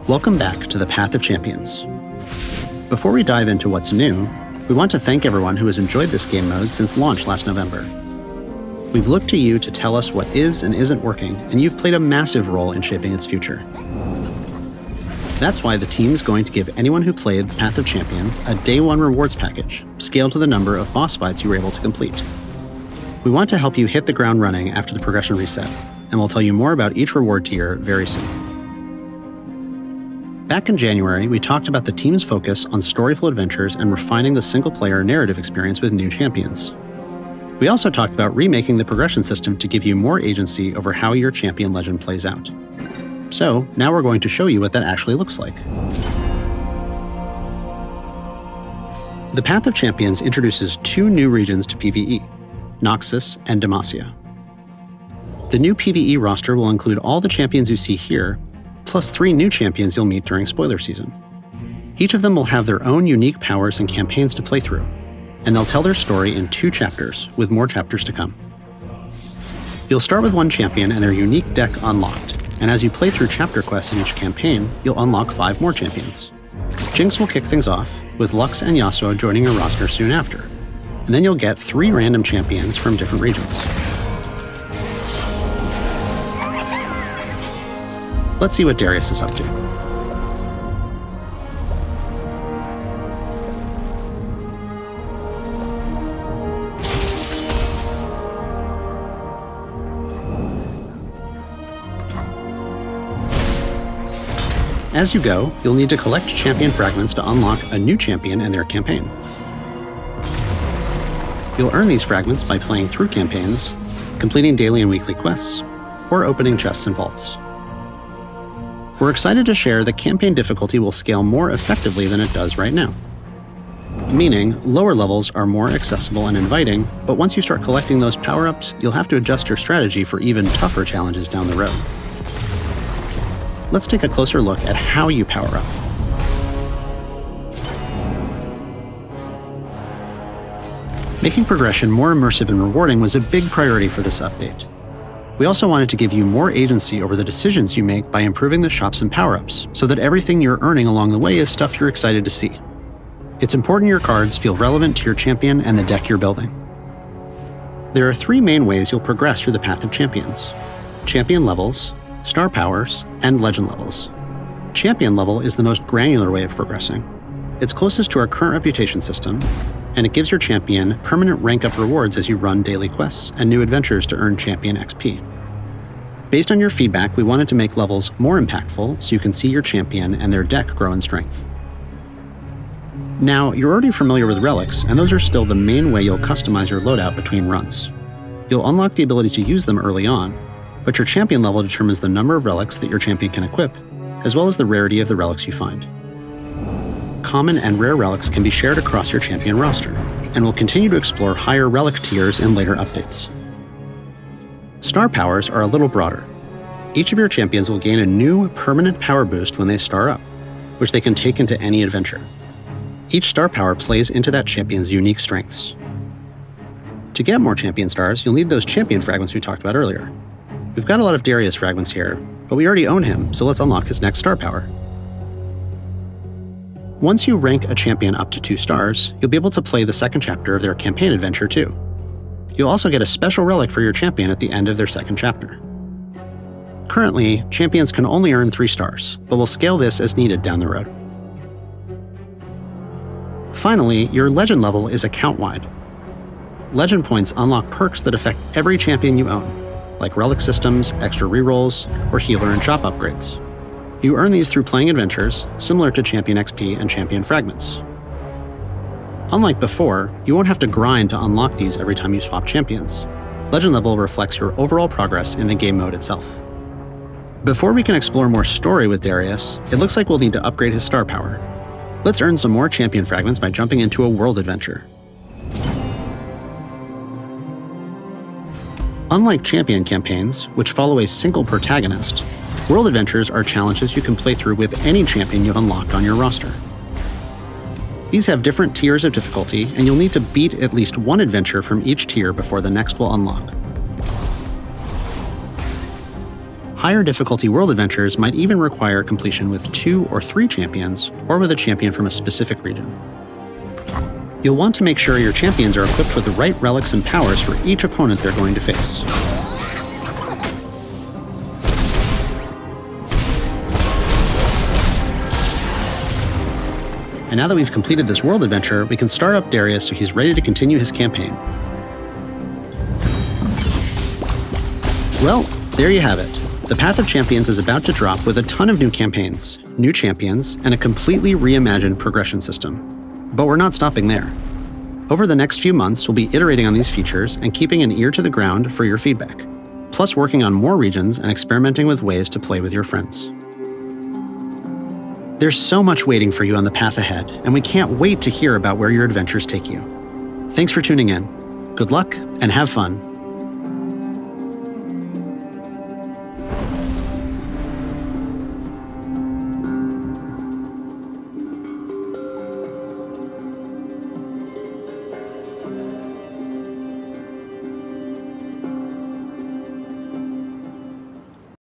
Welcome back to the Path of Champions. Before we dive into what's new, we want to thank everyone who has enjoyed this game mode since launch last November. We've looked to you to tell us what is and isn't working, and you've played a massive role in shaping its future. That's why the team's going to give anyone who played Path of Champions a Day 1 rewards package, scaled to the number of boss fights you were able to complete. We want to help you hit the ground running after the progression reset, and we'll tell you more about each reward tier very soon. Back in January, we talked about the team's focus on storyful adventures and refining the single-player narrative experience with new champions. We also talked about remaking the progression system to give you more agency over how your champion legend plays out. So, now we're going to show you what that actually looks like. The Path of Champions introduces 2 new regions to PvE, Noxus and Demacia. The new PvE roster will include all the champions you see here, plus 3 new champions you'll meet during spoiler season. Each of them will have their own unique powers and campaigns to play through, and they'll tell their story in 2 chapters, with more chapters to come. You'll start with 1 champion and their unique deck unlocked, and as you play through chapter quests in each campaign, you'll unlock 5 more champions. Jinx will kick things off, with Lux and Yasuo joining your roster soon after, and then you'll get 3 random champions from different regions. Let's see what Darius is up to. As you go, you'll need to collect champion fragments to unlock a new champion and their campaign. You'll earn these fragments by playing through campaigns, completing daily and weekly quests, or opening chests and vaults. We're excited to share that campaign difficulty will scale more effectively than it does right now. Meaning, lower levels are more accessible and inviting, but once you start collecting those power-ups, you'll have to adjust your strategy for even tougher challenges down the road. Let's take a closer look at how you power up. Making progression more immersive and rewarding was a big priority for this update. We also wanted to give you more agency over the decisions you make by improving the shops and power-ups, so that everything you're earning along the way is stuff you're excited to see. It's important your cards feel relevant to your champion and the deck you're building. There are 3 main ways you'll progress through the Path of Champions: champion levels, star powers, and legend levels. Champion level is the most granular way of progressing. It's closest to our current reputation system, and it gives your champion permanent rank-up rewards as you run daily quests and new adventures to earn champion XP. Based on your feedback, we wanted to make levels more impactful so you can see your champion and their deck grow in strength. Now, you're already familiar with relics, and those are still the main way you'll customize your loadout between runs. You'll unlock the ability to use them early on, but your champion level determines the number of relics that your champion can equip, as well as the rarity of the relics you find. Common and rare relics can be shared across your champion roster, and we'll continue to explore higher relic tiers in later updates. Star powers are a little broader. Each of your champions will gain a new permanent power boost when they star up, which they can take into any adventure. Each star power plays into that champion's unique strengths. To get more champion stars, you'll need those champion fragments we talked about earlier. We've got a lot of Darius fragments here, but we already own him, so let's unlock his next star power. Once you rank a champion up to 2 stars, you'll be able to play the second chapter of their campaign adventure too. You'll also get a special relic for your champion at the end of their second chapter. Currently, champions can only earn 3 stars, but we'll scale this as needed down the road. Finally, your legend level is account-wide. Legend points unlock perks that affect every champion you own, like relic systems, extra rerolls, or healer and shop upgrades. You earn these through playing adventures, similar to Champion XP and Champion Fragments. Unlike before, you won't have to grind to unlock these every time you swap champions. Legend level reflects your overall progress in the game mode itself. Before we can explore more story with Darius, it looks like we'll need to upgrade his star power. Let's earn some more Champion Fragments by jumping into a world adventure. Unlike champion campaigns, which follow a single protagonist, world adventures are challenges you can play through with any champion you unlock on your roster. These have different tiers of difficulty, and you'll need to beat at least 1 adventure from each tier before the next will unlock. Higher difficulty world adventures might even require completion with 2 or 3 champions, or with a champion from a specific region. You'll want to make sure your champions are equipped with the right relics and powers for each opponent they're going to face. And now that we've completed this world adventure, we can start up Darius so he's ready to continue his campaign. Well, there you have it. The Path of Champions is about to drop with a ton of new campaigns, new champions, and a completely reimagined progression system. But we're not stopping there. Over the next few months, we'll be iterating on these features and keeping an ear to the ground for your feedback, plus working on more regions and experimenting with ways to play with your friends. There's so much waiting for you on the path ahead, and we can't wait to hear about where your adventures take you. Thanks for tuning in. Good luck and have fun.